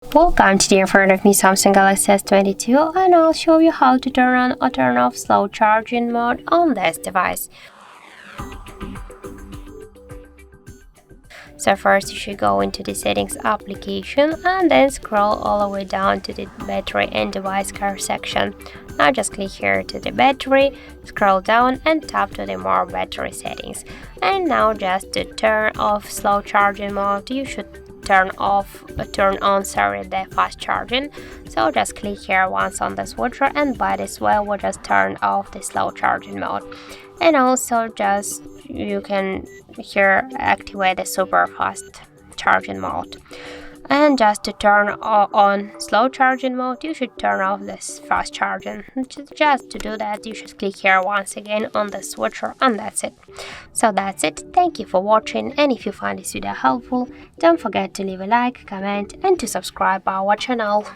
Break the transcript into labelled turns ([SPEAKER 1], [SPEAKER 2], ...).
[SPEAKER 1] Welcome, today in front of me Samsung Galaxy S22, and I'll show you how to turn on or turn off slow charging mode on this device. So first you should go into the settings application and then scroll all the way down to the battery and device care section. Now just click here to the battery, scroll down and tap to the more battery settings. And now just to turn off slow charging mode, you should turn on the fast charging. So just click here once on the switcher, and by this way we'll just turn off the slow charging mode. And also just you can here activate the super fast charging mode. And just to turn on slow charging mode, you should turn off this fast charging. Just to do that, you should click here once again on the switcher, and that's it. So that's it. Thank you for watching, and if you find this video helpful, don't forget to leave a like, comment and to subscribe our channel.